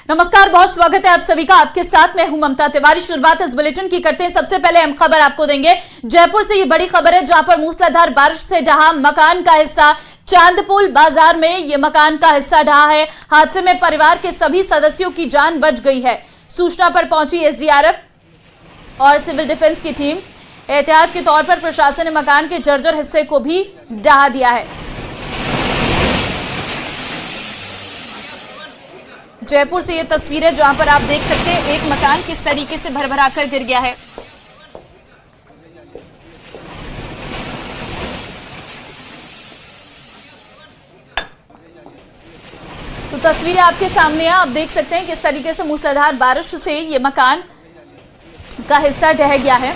नमस्कार, बहुत स्वागत है आप सभी का। आपके साथ मैं हूं ममता तिवारी। शुरुआत इस बुलेटिन की करते हैं। सबसे पहले अहम खबर आपको देंगे। जयपुर से ये बड़ी खबर है, जहां पर मूसलाधार बारिश से ढहा मकान का हिस्सा। चांदपुल बाजार में ये मकान का हिस्सा ढहा है। हादसे में परिवार के सभी सदस्यों की जान बच गई है। सूचना पर पहुंची एसडीआरएफ और सिविल डिफेंस की टीम। एहतियात के तौर पर प्रशासन ने मकान के जर्जर हिस्से को भी ढहा दिया है। जयपुर से ये तस्वीरें, जहां पर आप देख सकते हैं एक मकान किस तरीके से भरभरा कर गिर गया है। तो तस्वीरें आपके सामने हैं, आप देख सकते हैं किस तरीके से मूसलाधार बारिश से ये मकान का हिस्सा ढह गया है।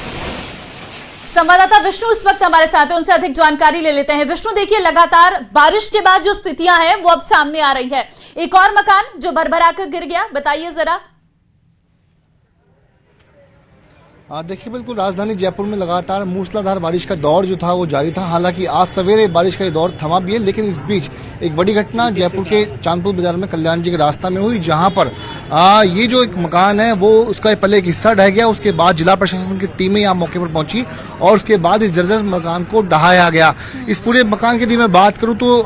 संवाददाता विष्णु इस वक्त हमारे साथ हैं, उनसे अधिक जानकारी ले लेते हैं। विष्णु, देखिए लगातार बारिश के बाद जो स्थितियां हैं वो अब सामने आ रही है। एक और मकान जो भरभरा कर गिर गया, बताइए जरा। देखिए, बिल्कुल राजधानी जयपुर में लगातार मूसलाधार बारिश का दौर जो था वो जारी था। हालांकि आज सवेरे बारिश का ये दौर थमा भी है, लेकिन इस बीच एक बड़ी घटना जयपुर के चांदपुर बाजार में कल्याण जी के रास्ता में हुई, जहां पर ये जो एक मकान है वो उसका पहले एक हिस्सा ढह गया। उसके बाद जिला प्रशासन की टीमें यहाँ मौके पर पहुंची और उसके बाद इस जर्जर मकान को ढहाया गया। इस पूरे मकान की यदि मैं बात करूँ तो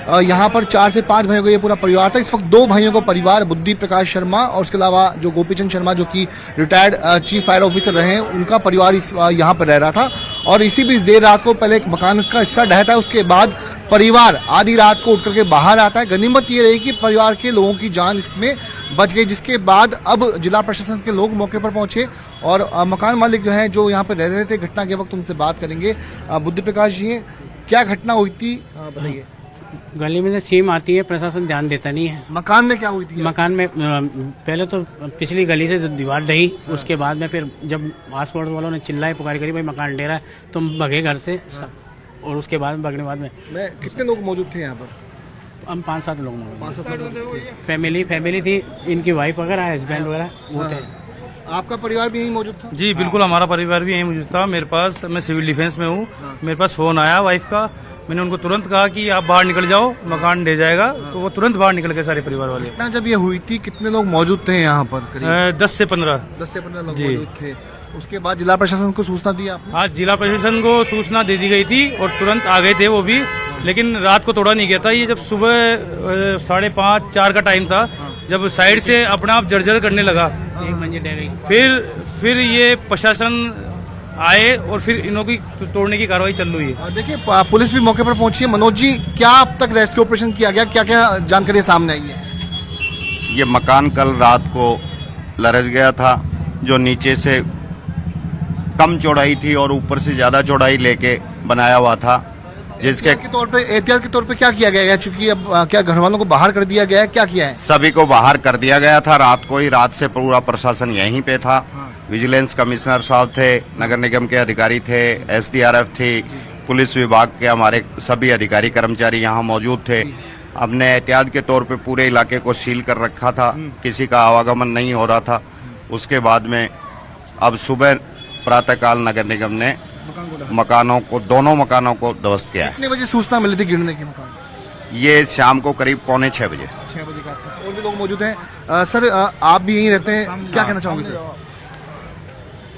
यहाँ पर 4 से 5 भाइयों का ये पूरा परिवार था। इस वक्त 2 भाइयों का परिवार, बुद्धि प्रकाश शर्मा और उसके अलावा जो गोपीचंद शर्मा जो कि रिटायर्ड चीफ फायर ऑफिसर रहे हैं, उनका परिवार यहाँ पर रह रहा था। और इसी बीच देर रात को पहले एक मकान का हिस्सा ढहता है, उसके बाद परिवार आधी रात को उठ करके बाहर आता है। गनीमत ये रही कि परिवार के लोगों की जान इसमें बच गई, जिसके बाद अब जिला प्रशासन के लोग मौके पर पहुंचे और मकान मालिक जो है, जो यहाँ पर रह रहे थे, घटना के वक्त उनसे बात करेंगे। बुद्धि प्रकाश जी, क्या घटना हुई थी, बताइए। गली में से सीम आती है, प्रशासन ध्यान देता नहीं है। मकान में क्या हुई थी? मकान में पहले तो पिछली गली से दीवार ढही, उसके बाद में फिर जब आस पड़ोस वालों ने चिल्लाए पुकार करी भाई मकान ढह रहा है, तो हम भगे घर से। और उसके बाद भगने बाद में कितने लोग मौजूद थे यहाँ पर? हम 5-7 लोग फैमिली थी, इनकी वाइफ वगैरह, हस्बैंड वगैरह वो थे। आपका परिवार भी यहीं मौजूद था? जी बिल्कुल, हमारा परिवार भी यहीं मौजूद था। मेरे पास, मैं सिविल डिफेंस में हूँ, मेरे पास फोन आया वाइफ का। मैंने उनको तुरंत कहा कि आप बाहर निकल जाओ, मकान ढह जाएगा। तो वो तुरंत बाहर निकल गए सारे परिवार वाले। जब ये हुई थी कितने लोग मौजूद थे यहाँ पर? 10 से 15 लोग मौजूद थे। उसके बाद जिला प्रशासन को सूचना दी आपने? हाँ, जिला प्रशासन को सूचना दे दी गई थी और तुरंत आ गए थे वो भी, लेकिन रात को तोड़ा नहीं गया था। ये जब सुबह 5:30-4 का टाइम था, जब साइड से अपने आप जर्जर करने लगा, एक मंजिल ढह गई। फिर ये प्रशासन आए और फिर इन्हों की तोड़ने की कार्रवाई चल रही है। देखिए, पुलिस भी मौके पर पहुंची है। मनोज जी, क्या अब तक रेस्क्यू ऑपरेशन किया गया, क्या क्या जानकारी सामने आई है? ये मकान कल रात को लरस गया था, जो नीचे से कम चौड़ाई थी और ऊपर से ज्यादा चौड़ाई लेके बनाया हुआ था, जिसके एहतियात के तौर पे क्या किया गया है? चूंकि अब क्या घर वालों को बाहर कर दिया गया है, क्या किया है? सभी को बाहर कर दिया गया था रात को ही। रात से पूरा प्रशासन यहीं पे था। विजिलेंस कमिश्नर साहब थे, नगर निगम के अधिकारी थे, एसडीआरएफ थी, पुलिस विभाग के हमारे सभी अधिकारी कर्मचारी यहाँ मौजूद थे। हमने एहतियात के तौर पे पूरे इलाके को सील कर रखा था, किसी का आवागमन नहीं हो रहा था। उसके बाद में अब सुबह प्रातःकाल नगर निगम ने दोनों मकानों को ध्वस्त किया है। कितने बजे सूचना मिली थी गिरने की मकान? ये शाम को करीब 6:45 बजे। 6 बजे का और भी लोग मौजूद हैं। सर, आप भी यहीं रहते हैं, क्या कहना चाहोगे?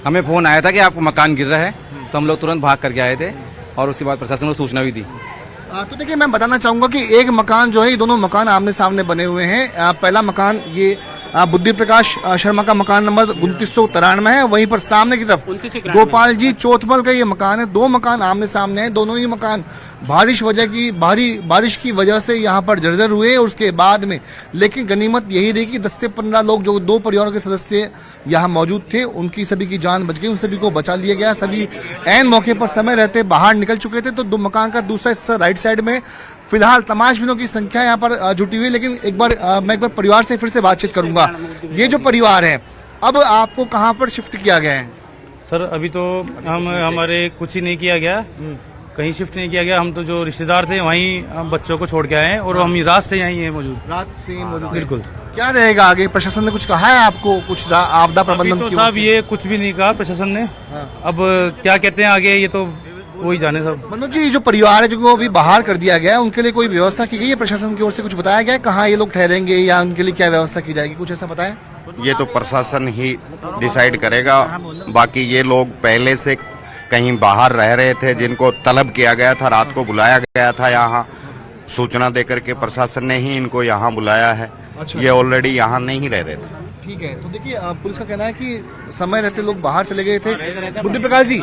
हमें फोन आया था कि आपको मकान गिर रहा है, तो हम लोग तुरंत भाग करके आए थे और उसके बाद प्रशासन को सूचना भी दी। तो देखिए, मैं बताना चाहूंगा कि एक मकान जो है, ये दोनों मकान आमने सामने बने हुए हैं। पहला मकान ये बुद्धि प्रकाश शर्मा का मकान नंबर 2993 है। वहीं पर सामने की तरफ गोपाल जी चौथमल का ये मकान है। 2 मकान आमने सामने हैं। दोनों ही मकान भारी बारिश की वजह से यहाँ पर जर्जर हुए। उसके बाद में लेकिन गनीमत यही रही कि 10 से 15 लोग, जो 2 परिवारों के सदस्य यहाँ मौजूद थे, उनकी सभी की जान बच गई, उन सभी को बचा लिया गया। सभी ऐन मौके पर समय रहते बाहर निकल चुके थे। तो 2 मकान का दूसरा हिस्सा राइट साइड में फिलहाल तमाशबीनों की संख्या यहाँ पर जुटी हुई। लेकिन मैं एक बार परिवार से फिर से बातचीत करूंगा। ये जो परिवार है, अब आपको कहाँ पर शिफ्ट किया गया है? सर, अभी तो हमारे कुछ ही नहीं किया गया, कहीं शिफ्ट नहीं किया गया। हम तो जो रिश्तेदार थे वहीं हम बच्चों को छोड़ के आए हैं और हम रात से यहीं हैं मौजूद। रात से मौजूद? बिल्कुल। क्या रहेगा आगे? प्रशासन ने कुछ कहा है आपको, कुछ आपदा प्रबंधन? तो साहब ये कुछ भी नहीं कहा प्रशासन ने। अब क्या कहते हैं आगे, ये तो वही जाने सब। मनोज जी, जो परिवार है जो अभी बाहर कर दिया गया है, उनके लिए कोई व्यवस्था की गई है प्रशासन की ओर से? कुछ बताया गया है कहाँ ये लोग ठहरेंगे या उनके लिए क्या व्यवस्था की जाएगी? कुछ ऐसा बताया? ये तो प्रशासन ही डिसाइड करेगा। बाकी ये लोग पहले से कहीं बाहर रह रहे थे, जिनको तलब किया गया था, रात को बुलाया गया था यहाँ, सूचना देकर के प्रशासन ने ही इनको यहाँ बुलाया है। ये ऑलरेडी यहाँ नहीं रह रहे थे। ठीक है, तो देखिए पुलिस का कहना है कि समय रहते लोग बाहर चले गए थे। बुद्धि प्रकाश जी,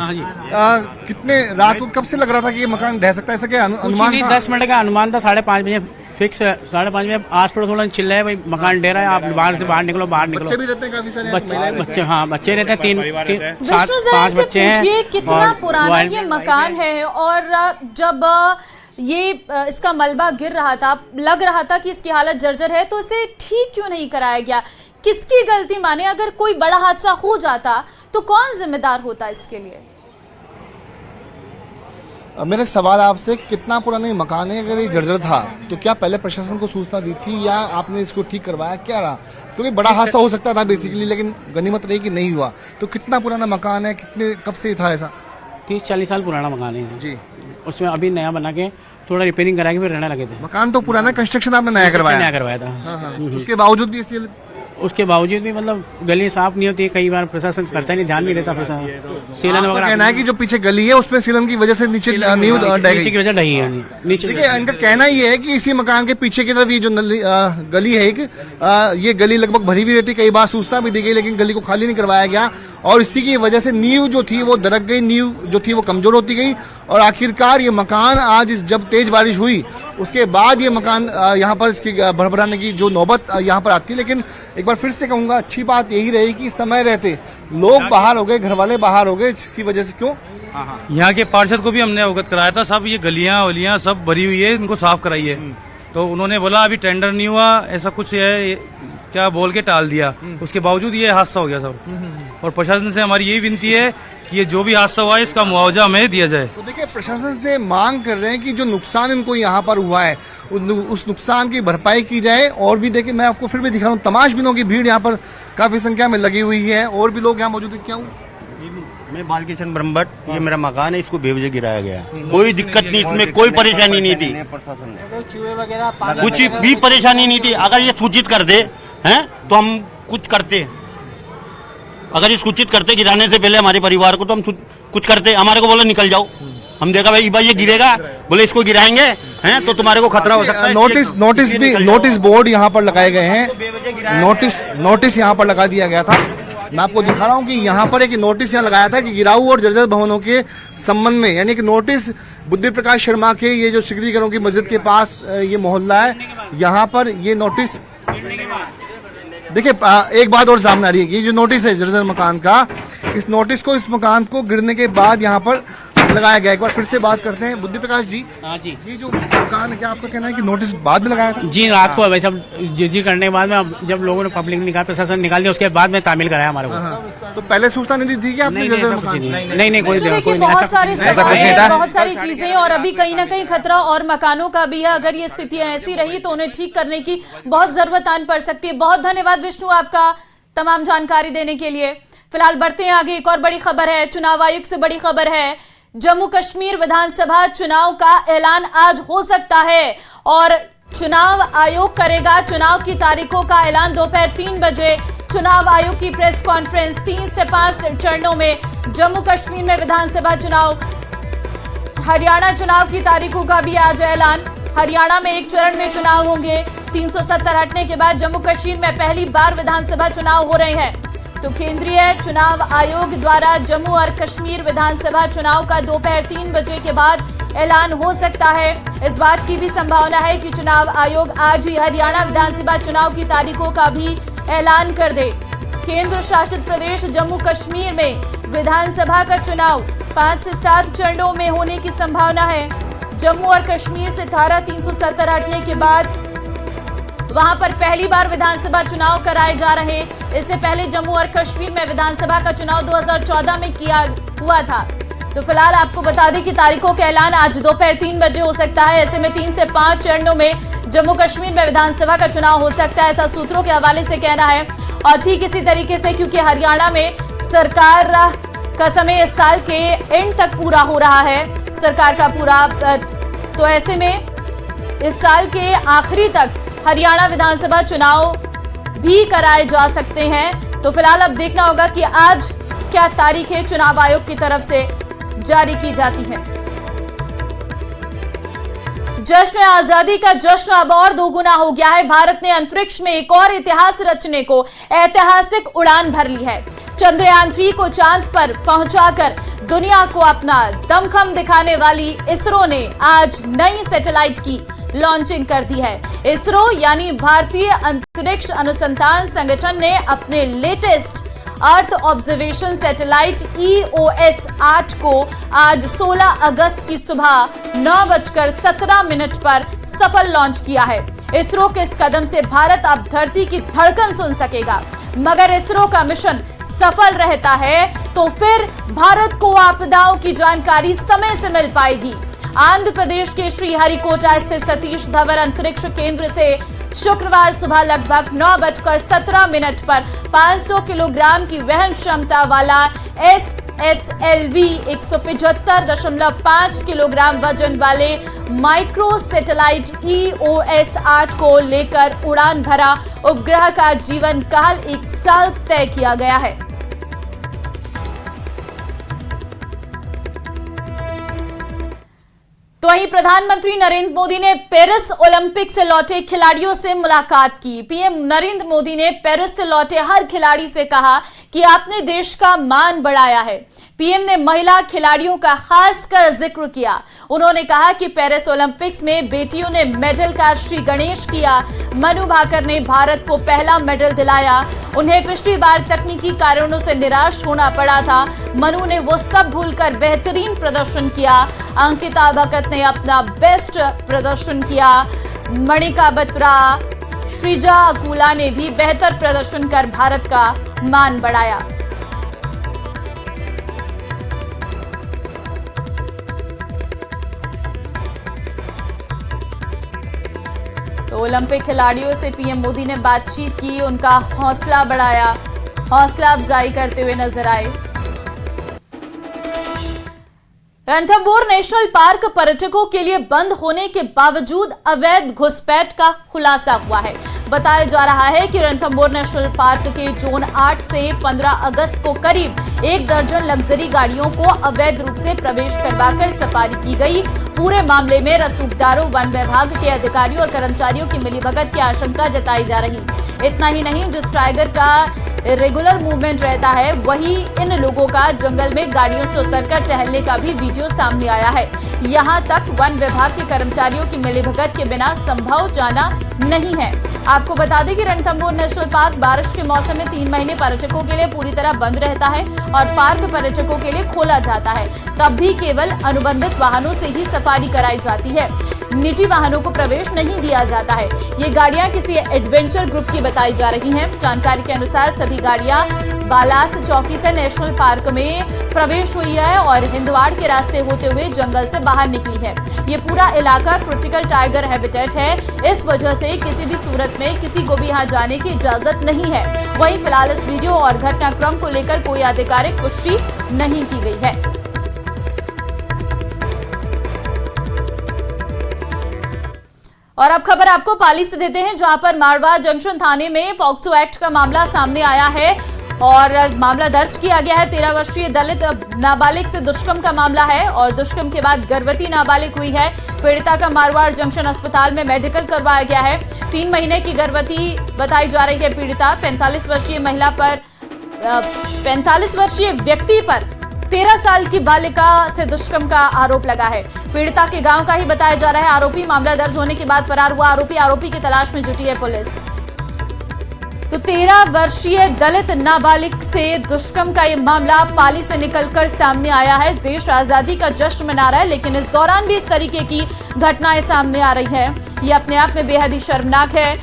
कितने रात को कब से लग रहा था कि ये मकान ढह सकता है? ऐसा क्या अनुमान था? 10 मिनट का अनुमान था, 5:30 बजे फिक्स। 5:30 बजे आस पड़ोस वालों ने चिल्लाए, भाई मकान ढह रहा है, आप बाहर से बाहर निकलो, बाहर निकलो। बच्चे भी रहते हैं काफी सारे? बच्चे, हाँ बच्चे रहते हैं, 5 बच्चे हैं। कितना पुराना ये मकान है, और जब ये इसका मलबा गिर रहा था, लग रहा था कि इसकी हालत जर्जर है, तो इसे ठीक क्यों नहीं कराया गया? किसकी गलती माने? अगर कोई बड़ा हादसा हो जाता तो कौन जिम्मेदार होता इसके लिए? मेरा एक सवाल आपसे, कितना पुराना ये मकान है? अगर ये जर्जर था तो क्या पहले प्रशासन को सूचना दी थी या आपने इसको ठीक करवाया, क्या रहा? क्योंकि बड़ा हादसा हो सकता था बेसिकली, लेकिन गनीमत रही कि नहीं हुआ। तो कितना पुराना मकान है, कितने कब से था ऐसा? 30-40 साल पुराना मकान है जी। उसमें अभी नया बना के थोड़ा रिपेयरिंग करा के फिर रहने लगे थे। मकान तो पुराना, कंस्ट्रक्शन आपने नया करवाया? नया करवाया था। उसके बावजूद भी इसलिए उसके बावजूद भी मतलब गली साफ नहीं होती, कई बार प्रशासन करता नहीं, ध्यान नहीं देता प्रशासन। सीलन आपका वगैरह कहना है कि जो पीछे गली है उसमें सीलन की वजह से नीचे नींव ढह गई की वजह ढही है नीचे। देखिए, इनका कहना ये है कि इसी मकान के पीछे की तरफ ये जो गली है एक, ये गली लगभग भरी हुई रहती, कई बार सूचना भी दी गई लेकिन गली को खाली नहीं करवाया गया, और इसी की वजह से नींव जो थी वो दरक गई, नींव जो थी वो कमजोर होती गई, और आखिरकार ये मकान आज जब तेज बारिश हुई उसके बाद ये मकान यहाँ पर इसकी भरभराने की जो नौबत यहाँ पर आती है। लेकिन एक बार फिर से कहूंगा, अच्छी बात यही रही कि समय रहते लोग बाहर हो गए, घर वाले बाहर हो गए, इसकी वजह से क्यों यहाँ के पार्षद को भी हमने अवगत कराया था, सब ये गलियां वलियां सब भरी हुई है, इनको साफ कराइए। तो उन्होंने बोला अभी टेंडर नहीं हुआ, ऐसा कुछ है क्या बोल के टाल दिया। उसके बावजूद ये हादसा हो गया सब। और प्रशासन से हमारी यही विनती है कि ये जो भी हादसा हुआ है इसका मुआवजा हमें दिया जाए। तो देखिए, प्रशासन से मांग कर रहे हैं कि जो नुकसान इनको यहाँ पर हुआ है उस नुकसान की भरपाई की जाए। और भी देखिए, मैं आपको फिर भी दिखा रहा हूँ, तमाशबीनों की भीड़ यहाँ पर काफी संख्या में लगी हुई है, और भी लोग यहाँ मौजूद है। क्या हूँ मैं बालकिशन ब्रह्मभट्ट, ये मेरा मकान है, इसको बेवजह गिराया गया। कोई दिक्कत नहीं, इसमें कोई परेशानी नहीं थी, कुछ भी परेशानी नहीं थी। अगर ये सूचित कर दे हैं तो हम कुछ करते। अगर ये सूचित करते गिराने से पहले हमारे परिवार को, तो हम कुछ करते। हमारे को बोले निकल जाओ, हम देखा भाई ये गिरेगा, बोले इसको गिराएंगे हैं तो तुम्हारे को खतरा हो सकता है। नोटिस बोर्ड यहाँ पर लगाए गए हैं, नोटिस यहाँ पर लगा दिया गया था। मैं आपको दिखा रहा हूँ कि यहाँ पर एक नोटिस यहाँ लगाया था कि गिराऊ और जर्जर भवनों के संबंध में, यानी कि नोटिस बुद्धि प्रकाश शर्मा के ये जो सिकरी घरों की मस्जिद के पास ये मोहल्ला है, यहाँ पर ये नोटिस। देखिए, एक बात और सामने आ रही है, ये जो नोटिस है जर्जर मकान का, इस नोटिस को, इस मकान को गिरने के बाद यहाँ पर लगाया गया। एक बार फिर से बात करते हैं बुद्धि प्रकाश जी। हाँ जी, ये जो मकान है, क्या आपका कहना है कि नोटिस बाद में लगाया था? जी, रात को भाई सब जी करने के बाद में, जब लोगों ने पब्लिक निकाल, प्रशासन निकाल दिया, उसके बाद में तामील कराया हमारे को। तो पहले सूचना नहीं दी थी कि आपने जर्जर मकान? नहीं कोई देखिए, बहुत सारे सवाल हैं, बहुत सारी चीजें, और अभी कहीं ना कहीं खतरा और मकानों का भी है। अगर ये स्थितियां ऐसी रही तो उन्हें ठीक करने की बहुत जरूरत आन पड़ सकती है। बहुत धन्यवाद विष्णु आपका तमाम जानकारी देने के लिए। फिलहाल बढ़ते हैं आगे, एक और बड़ी खबर है, चुनाव आयोग से बड़ी खबर है। जम्मू कश्मीर विधानसभा चुनाव का ऐलान आज हो सकता है और चुनाव आयोग करेगा चुनाव की तारीखों का ऐलान। दोपहर 3 बजे चुनाव आयोग की प्रेस कॉन्फ्रेंस। 3 से 5 चरणों में जम्मू कश्मीर में विधानसभा चुनाव। हरियाणा चुनाव की तारीखों का भी आज ऐलान। हरियाणा में एक चरण में चुनाव होंगे। 370 हटने के बाद जम्मू कश्मीर में पहली बार विधानसभा चुनाव हो रहे हैं। तो केंद्रीय चुनाव आयोग द्वारा जम्मू और कश्मीर विधानसभा चुनाव का दोपहर 3 बजे के बाद ऐलान हो सकता है। इस बात की भी संभावना है कि चुनाव आयोग आज ही हरियाणा विधानसभा चुनाव की तारीखों का भी ऐलान कर दे। केंद्र शासित प्रदेश जम्मू कश्मीर में विधानसभा का चुनाव 5 से 7 चरणों में होने की संभावना है। जम्मू और कश्मीर से धारा 370 हटने के बाद वहां पर पहली बार विधानसभा चुनाव कराए जा रहे। इससे पहले जम्मू और कश्मीर में विधानसभा का चुनाव 2014 में किया हुआ था। तो फिलहाल आपको बता दें कि तारीखों का ऐलान आज दोपहर 3 बजे हो सकता है। ऐसे में 3 से 5 चरणों में जम्मू कश्मीर में विधानसभा का चुनाव हो सकता है, ऐसा सूत्रों के हवाले से कहना है। और ठीक इसी तरीके से, क्योंकि हरियाणा में सरकार का समय इस साल के एंड तक पूरा हो रहा है, सरकार का पूरा। तो ऐसे में इस साल के आखिरी तक हरियाणा विधानसभा चुनाव भी कराए जा सकते हैं। तो फिलहाल अब देखना होगा कि आज क्या तारीखें चुनाव आयोग की तरफ से जारी की जाती है। जश्न आजादी का जश्न अब और दोगुना हो गया है। भारत ने अंतरिक्ष में एक और इतिहास रचने को ऐतिहासिक उड़ान भर ली है। चंद्रयान 3 को चांद पर पहुंचाकर दुनिया को अपना दमखम दिखाने वाली इसरो ने आज नई सैटेलाइट की लॉन्चिंग कर दी है। इसरो यानी भारतीय अंतरिक्ष अनुसंधान संगठन ने अपने latest earth observation satellite EOS 8 को आज 16 अगस्त की सुबह 9:17 पर सफल लॉन्च किया है। इसरो के इस कदम से भारत अब धरती की धड़कन सुन सकेगा। मगर इसरो का मिशन सफल रहता है तो फिर भारत को आपदाओं की जानकारी समय से मिल पाएगी। आंध्र प्रदेश के श्रीहरिकोटा स्थित सतीश धवन अंतरिक्ष केंद्र से शुक्रवार सुबह लगभग 9:17 पर 500 किलोग्राम की वहन क्षमता वाला SSLV 175.5 किलोग्राम वजन वाले माइक्रो सैटेलाइट EOS 8 को लेकर उड़ान भरा। उपग्रह का जीवन काल 1 साल तय किया गया है। तो वहीं प्रधानमंत्री नरेंद्र मोदी ने पेरिस ओलंपिक से लौटे खिलाड़ियों से मुलाकात की। पीएम नरेंद्र मोदी ने पेरिस से लौटे हर खिलाड़ी से कहा कि आपने देश का मान बढ़ाया है। पीएम ने महिला खिलाड़ियों का खासकर जिक्र किया। उन्होंने कहा कि पेरिस ओलंपिक्स में बेटियों ने मेडल का श्री गणेश किया। मनु भाकर ने भारत को पहला मेडल दिलाया। उन्हें पिछली बार तकनीकी कारणों से निराश होना पड़ा था। मनु ने वो सब भूलकर बेहतरीन प्रदर्शन किया। अंकिता भगत ने अपना बेस्ट प्रदर्शन किया। मणिका बत्रा, श्रीजा अकुला ने भी बेहतर प्रदर्शन कर भारत का मान बढ़ाया। तो ओलंपिक खिलाड़ियों से पीएम मोदी ने बातचीत की, उनका हौसला बढ़ाया, हौसला अफजाई करते हुए नजर आए। रणथंभौर नेशनल पार्क पर्यटकों के लिए बंद होने के बावजूद अवैध घुसपैठ का खुलासा हुआ है। बताया जा रहा है कि रणथंभौर नेशनल पार्क के जोन 8 से 15 अगस्त को करीब 1 दर्जन लग्जरी गाड़ियों को अवैध रूप से प्रवेश करवाकर सफारी की गई। पूरे मामले में रसूखदारों, वन विभाग के अधिकारियों और कर्मचारियों की मिलीभगत की आशंका जताई जा रही। इतना ही नहीं, जिस टाइगर का रेगुलर मूवमेंट रहता है वही इन लोगों का जंगल में गाड़ियों से उतरकर टहलने का भी वीडियो सामने आया है। यहाँ तक वन विभाग के कर्मचारियों की मिलीभगत के बिना संभव जाना नहीं है। आपको बता दें कि रणथंभौर नेशनल पार्क बारिश के मौसम में 3 महीने पर्यटकों के लिए पूरी तरह बंद रहता है और पार्क पर्यटकों के लिए खोला जाता है। तब भी केवल अनुबंधित वाहनों से ही सफारी कराई जाती है। निजी वाहनों को प्रवेश नहीं दिया जाता है। ये गाड़ियां किसी एडवेंचर ग्रुप की बताई जा रही हैं। जानकारी के अनुसार सभी गाड़ियां बालास चौकी से नेशनल पार्क में प्रवेश हुई है और हिंदवाड़ के रास्ते होते हुए जंगल से बाहर निकली है। ये पूरा इलाका क्रिटिकल टाइगर हैबिटेट है। इस वजह से किसी भी सूरत में किसी को भी यहाँ जाने की इजाजत नहीं है। वहीं फिलहाल इस वीडियो और घटनाक्रम को लेकर कोई आधिकारिक पुष्टि नहीं की गई है। और अब खबर आपको पाली से देते हैं, जहां पर मारवाड़ जंक्शन थाने में पॉक्सो एक्ट का मामला सामने आया है और मामला दर्ज किया गया है। 13 वर्षीय दलित नाबालिग से दुष्कर्म का मामला है और दुष्कर्म के बाद गर्भवती नाबालिग हुई है। पीड़िता का मारवाड़ जंक्शन अस्पताल में मेडिकल करवाया गया है। 3 महीने की गर्भवती बताई जा रही है पीड़िता। 45 वर्षीय व्यक्ति पर 13 साल की बालिका से दुष्कर्म का आरोप लगा है। पीड़िता के गांव का ही बताया जा रहा है आरोपी। मामला दर्ज होने के बाद फरार हुआ आरोपी की तलाश में जुटी है पुलिस। तो 13 वर्षीय दलित नाबालिग से दुष्कर्म का ये मामला पाली से निकलकर सामने आया है। देश आजादी का जश्न मना रहा है, लेकिन इस दौरान भी इस तरीके की घटनाएं सामने आ रही है। ये अपने आप में बेहद ही शर्मनाक है।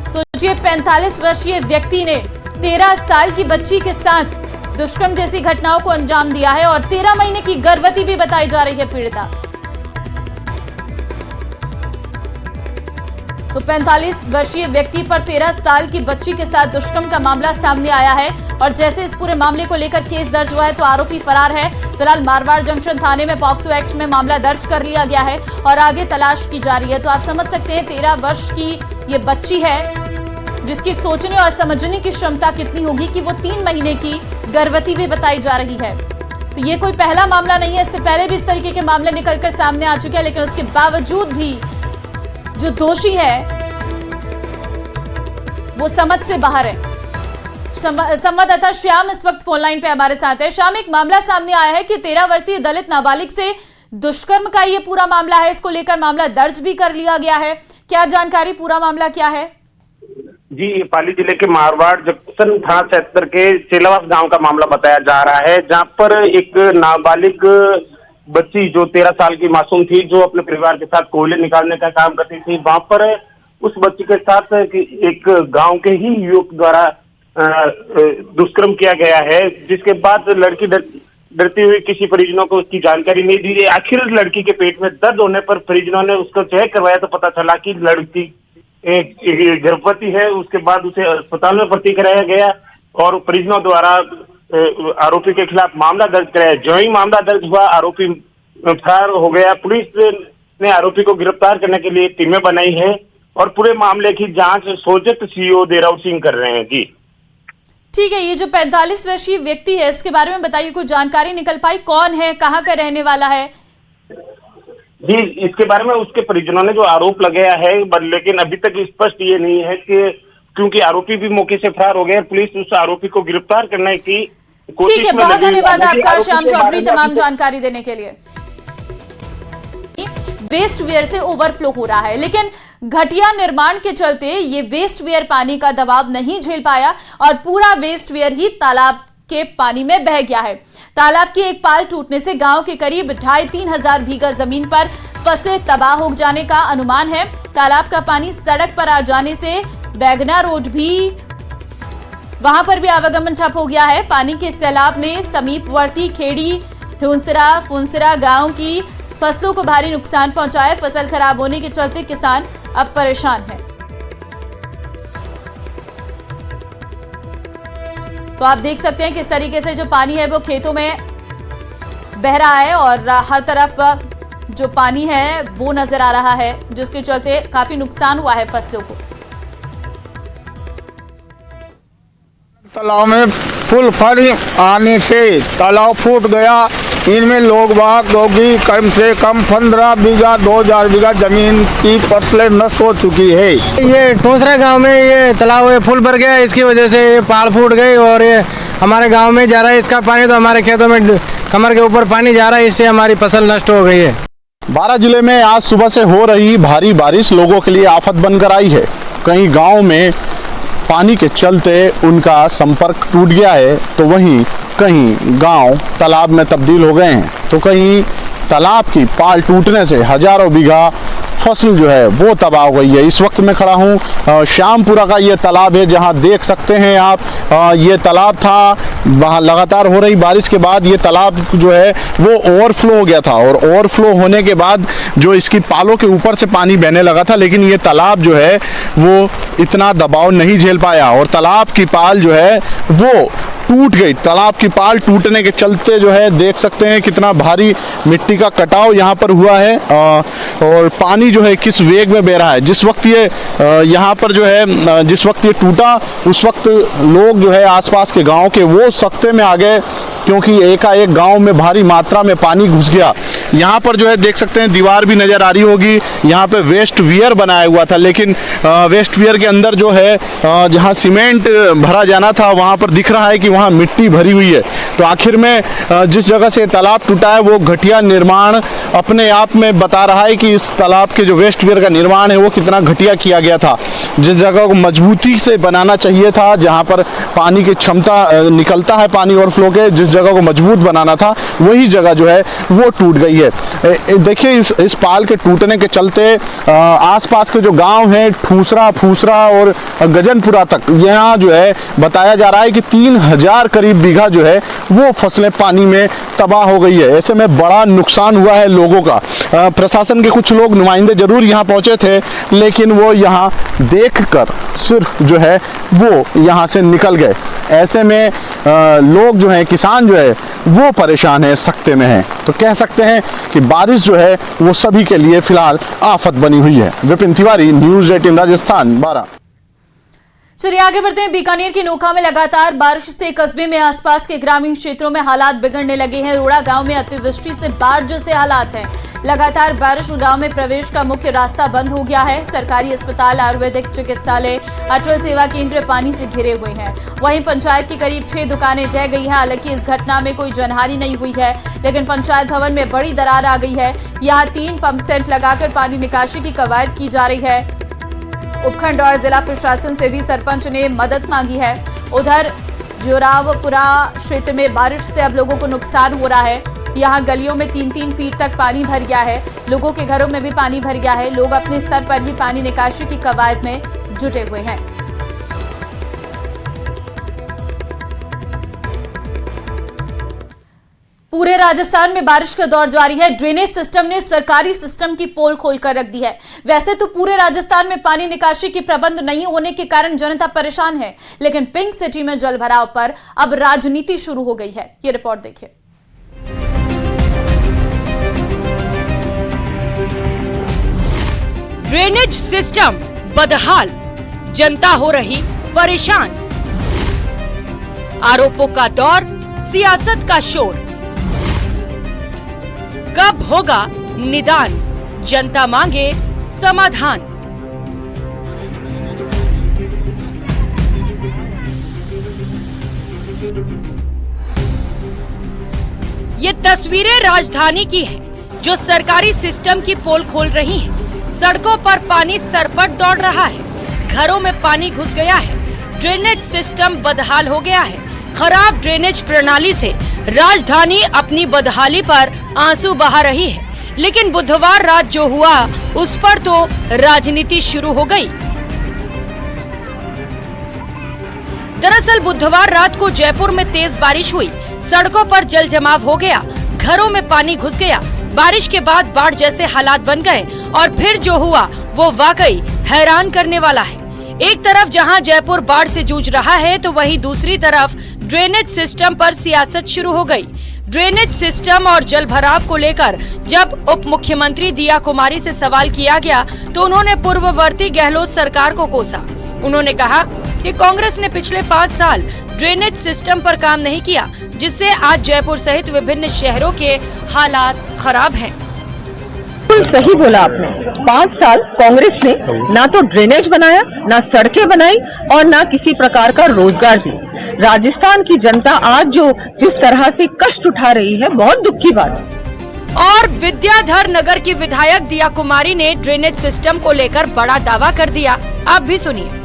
सोचिए, 45 वर्षीय व्यक्ति ने 13 साल की बच्ची के साथ दुष्कर्म जैसी घटनाओं को अंजाम दिया है और 13 महीने की गर्भवती भी बताई जा रही है पीड़िता। तो 45 वर्षीय व्यक्ति पर 13 साल की बच्ची के साथ दुष्कर्म का मामला सामने आया है और जैसे इस पूरे मामले को लेकर केस दर्ज हुआ है तो आरोपी फरार है। फिलहाल मारवाड़ जंक्शन थाने में पॉक्सो एक्ट में मामला दर्ज कर लिया गया है और आगे तलाश की जा रही है। तो आप समझ सकते हैं 13 वर्ष की ये बच्ची है जिसकी सोचने और समझने की क्षमता कितनी होगी कि वो 3 महीने की गर्भवती भी बताई जा रही है। तो ये कोई पहला मामला नहीं है, इससे पहले भी इस तरीके के मामले निकलकर सामने आ चुके हैं, लेकिन उसके बावजूद भी जो दोषी है वो समझ से बाहर है। संवाददाता श्याम इस वक्त फोन लाइन पे हमारे साथ है। श्याम, एक मामला सामने आया है कि 13 वर्षीय दलित नाबालिग से दुष्कर्म का ये पूरा मामला है, इसको लेकर मामला दर्ज भी कर लिया गया है। क्या जानकारी, पूरा मामला क्या है? जी, पाली जिले के मारवाड़ जंक्शन थाना क्षेत्र के चेलावास गांव का मामला बताया जा रहा है, जहां पर एक नाबालिग बच्ची जो 13 साल की मासूम थी, जो अपने परिवार के साथ कोयले निकालने का काम करती थी, वहां पर उस बच्ची के साथ एक गांव के ही युवक द्वारा दुष्कर्म किया गया है, जिसके बाद लड़की डरती हुई किसी परिजनों को उसकी जानकारी नहीं दी। आखिर लड़की के पेट में दर्द होने पर परिजनों ने उसको चेक करवाया तो पता चला कि लड़की गर्भवती है। उसके बाद उसे अस्पताल में भर्ती कराया गया और परिजनों द्वारा आरोपी के खिलाफ मामला दर्ज कराया। जो ही मामला दर्ज हुआ, आरोपी फरार हो गया। पुलिस ने आरोपी को गिरफ्तार करने के लिए टीमें बनाई है और पूरे मामले की जांच सोजत सीओ देराव सिंह कर रहे हैं। जी ठीक है, ये जो 45 वर्षीय व्यक्ति है इसके बारे में बताइए, कुछ जानकारी निकल पाई? कौन है, कहाँ का रहने वाला है? जी, इसके बारे में उसके परिजनों ने जो आरोप लगाया है, लेकिन अभी तक स्पष्ट ये नहीं है कि क्योंकि आरोपी भी मौके से फरार हो गए, पुलिस उस आरोपी को गिरफ्तार करने की कोशिश। ठीक है, बहुत धन्यवाद आपका श्याम चौधरी तमाम जानकारी देने के लिए। वेस्ट वेयर से ओवरफ्लो हो रहा है, लेकिन घटिया निर्माण के चलते ये वेस्ट वेयर पानी का दबाव नहीं झेल पाया और पूरा वेस्ट वेयर ही तालाब के पानी में बह गया है। तालाब की एक पाल टूटने से गांव के करीब 2,500-3 हजार बीघा जमीन पर फसलें तबाह हो जाने का अनुमान है। तालाब का पानी सड़क पर आ जाने से बैगना रोड भी वहां पर भी आवागमन ठप हो गया है। पानी के सैलाब ने समीपवर्ती खेड़ी फुंसरा गांव की फसलों को भारी नुकसान पहुंचाया। फसल खराब होने के चलते किसान अब परेशान हैं। तो आप देख सकते हैं किस तरीके से जो पानी है वो खेतों में बह रहा है और हर तरफ जो पानी है वो नजर आ रहा है, जिसके चलते काफी नुकसान हुआ है फसलों को। तालाब में फुल पानी आने से तालाब फूट गया। इनमें लोग बाग होगी, कम से कम 15 बीघा 2000 बीघा जमीन की फसलें नष्ट हो चुकी है। ये दूसरे गांव में ये तालाब फुल भर गया, इसकी वजह से ये पहाड़ फूट गई और ये हमारे गांव में जा रहा है इसका पानी, तो हमारे खेतों में कमर के ऊपर पानी जा रहा है, इससे हमारी फसल नष्ट हो गई है। बारां जिले में आज सुबह से हो रही भारी बारिश लोगों के लिए आफत बनकर आई है। कई गाँव में पानी के चलते उनका संपर्क टूट गया है, तो वहीं कहीं गांव तालाब में तब्दील हो गए हैं, तो कहीं तालाब की पाल टूटने से हजारों बीघा फसल जो है वो तबाह हो गई है। इस वक्त मैं खड़ा हूँ श्यामपुरा का ये तालाब है, जहाँ देख सकते हैं आप ये तालाब था, वहाँ लगातार हो रही बारिश के बाद ये तालाब जो है वो ओवरफ्लो हो गया था और ओवरफ्लो होने के बाद जो इसकी पालों के ऊपर से पानी बहने लगा था, लेकिन ये तालाब जो है वो इतना दबाव नहीं झेल पाया और तालाब की पाल जो है वो टूट गई। तालाब की पाल टूटने के चलते जो है देख सकते हैं कितना भारी मिट्टी का कटाव यहाँ पर हुआ है और पानी जो है किस वेग में बह रहा है। जिस वक्त ये यहाँ पर जो है जिस वक्त ये टूटा उस वक्त लोग जो है आसपास के गांव के वो सख्ते में आ गए, क्योंकि एकाएक गांव में भारी मात्रा में पानी घुस गया। यहाँ पर जो है देख सकते हैं दीवार भी नजर आ रही होगी, यहाँ पे वेस्ट वियर बनाया हुआ था, लेकिन वेस्ट वियर के अंदर जो है जहाँ सीमेंट भरा जाना था वहाँ पर दिख रहा है कि वहाँ मिट्टी भरी हुई है। तो आखिर में जिस जगह से तालाब टूटा है वो घटिया निर्माण अपने आप में बता रहा है कि इस तालाब के जो वेस्ट वियर का निर्माण है वो कितना घटिया किया गया था। जिस जगह को मजबूती से बनाना चाहिए था, जहाँ पर पानी की क्षमता निकलता है पानी ओवरफ्लो के, जिस जगह को मजबूत बनाना था वही जगह जो है वो टूट गई है। देखिए इस पाल के टूटने के चलते आसपास के जो गांव हैं फूसरा और गजनपुरा तक, यहाँ जो है बताया जा रहा है कि 3000 करीब बीघा जो है वो फसलें पानी में तबाह हो गई है। ऐसे में बड़ा नुकसान हुआ है लोगों का। प्रशासन के कुछ लोग नुमाइंदे जरूर यहाँ पहुंचे थे, लेकिन वो यहाँ देखकर सिर्फ जो है वो यहाँ से निकल गए। ऐसे में लोग जो हैं, किसान जो है वो परेशान है, सकते में हैं। तो कह सकते हैं कि बारिश जो है वो सभी के लिए फिलहाल आफत बनी हुई है। विपिन तिवारी, न्यूज़ 18 राजस्थान 12। चलिए आगे बढ़ते हैं। बीकानेर की नोखा में लगातार बारिश से कस्बे में आसपास के ग्रामीण क्षेत्रों में हालात बिगड़ने लगे हैं। रोड़ा गांव में अतिवृष्टि से बाढ़ जैसे हालात हैं। लगातार बारिश गांव में प्रवेश का मुख्य रास्ता बंद हो गया है। सरकारी अस्पताल, आयुर्वेदिक चिकित्सालय, अटल सेवा केंद्र पानी से घिरे हुए हैं। वहीं पंचायत की करीब 6 दुकानें ढह गई हैं। हालांकि इस घटना में कोई जनहानि नहीं हुई है, लेकिन पंचायत भवन में बड़ी दरार आ गई है। यहाँ 3 पंप सेट लगाकर पानी निकासी की कवायद की जा रही है। उपखंड और जिला प्रशासन से भी सरपंच ने मदद मांगी है। उधर जोरावपुरा क्षेत्र में बारिश से अब लोगों को नुकसान हो रहा है। यहाँ गलियों में 3-3 फीट तक पानी भर गया है। लोगों के घरों में भी पानी भर गया है। लोग अपने स्तर पर ही पानी निकासी की कवायद में जुटे हुए हैं। पूरे राजस्थान में बारिश का दौर जारी है। ड्रेनेज सिस्टम ने सरकारी सिस्टम की पोल खोलकर रख दी है। वैसे तो पूरे राजस्थान में पानी निकासी के प्रबंध नहीं होने के कारण जनता परेशान है, लेकिन पिंक सिटी में जल भराव पर अब राजनीति शुरू हो गई है। ये रिपोर्ट देखिए। ड्रेनेज सिस्टम बदहाल, जनता हो रही परेशान। आरोपों का दौर, सियासत का शोर। कब होगा निदान, जनता मांगे समाधान। ये तस्वीरें राजधानी की हैं, जो सरकारी सिस्टम की पोल खोल रही हैं। सड़कों पर पानी सरपट दौड़ रहा है। घरों में पानी घुस गया है। ड्रेनेज सिस्टम बदहाल हो गया है। खराब ड्रेनेज प्रणाली से राजधानी अपनी बदहाली पर आंसू बहा रही है। लेकिन बुधवार रात जो हुआ उस पर तो राजनीति शुरू हो गई। दरअसल बुधवार रात को जयपुर में तेज बारिश हुई। सड़कों पर जल जमाव हो गया। घरों में पानी घुस गया। बारिश के बाद बाढ़ जैसे हालात बन गए और फिर जो हुआ वो वाकई हैरान करने वाला है। एक तरफ जहां जयपुर बाढ़ से जूझ रहा है, तो वहीं दूसरी तरफ ड्रेनेज सिस्टम पर सियासत शुरू हो गई। ड्रेनेज सिस्टम और जल भराव को लेकर जब उप मुख्यमंत्री दिया कुमारी से सवाल किया गया, तो उन्होंने पूर्ववर्ती गहलोत सरकार को कोसा। उन्होंने कहा कि कांग्रेस ने पिछले 5 साल ड्रेनेज सिस्टम पर काम नहीं किया, जिससे आज जयपुर सहित विभिन्न शहरों के हालात खराब हैं। बिल्कुल सही बोला आपने। 5 साल कांग्रेस ने ना तो ड्रेनेज बनाया, ना सड़कें बनाई और ना किसी प्रकार का रोजगार दी। राजस्थान की जनता आज जो जिस तरह से कष्ट उठा रही है, बहुत दुख की बात है। और विद्याधर नगर की विधायक दिया कुमारी ने ड्रेनेज सिस्टम को लेकर बड़ा दावा कर दिया। आप भी सुनिए।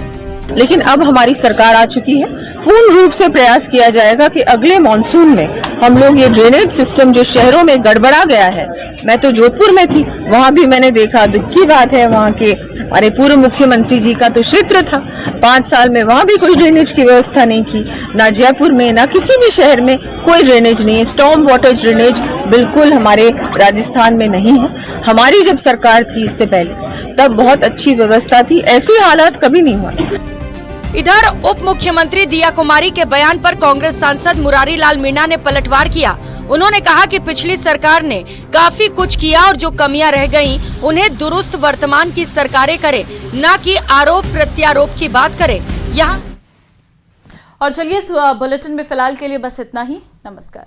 लेकिन अब हमारी सरकार आ चुकी है। पूर्ण रूप से प्रयास किया जाएगा कि अगले मॉनसून में हम लोग ये ड्रेनेज सिस्टम जो शहरों में गड़बड़ा गया है, मैं तो जोधपुर में थी, वहाँ भी मैंने देखा, दुख की बात है। वहाँ के हमारे पूर्व मुख्यमंत्री जी का तो क्षेत्र था। 5 साल में वहाँ भी कोई ड्रेनेज की व्यवस्था नहीं की। ना जयपुर में, ना किसी भी शहर में कोई ड्रेनेज नहीं है। स्टॉर्म वाटर ड्रेनेज बिल्कुल हमारे राजस्थान में नहीं है। हमारी जब सरकार थी इससे पहले, तब बहुत अच्छी व्यवस्था थी। ऐसी हालात कभी नहीं हुआ। इधर उप मुख्यमंत्री दिया कुमारी के बयान पर कांग्रेस सांसद मुरारी लाल मीणा ने पलटवार किया। उन्होंने कहा कि पिछली सरकार ने काफी कुछ किया और जो कमियां रह गईं, उन्हें दुरुस्त वर्तमान की सरकारें करें, न कि आरोप प्रत्यारोप की बात करें। यहाँ और चलिए इस बुलेटिन में फिलहाल के लिए बस इतना ही। नमस्कार।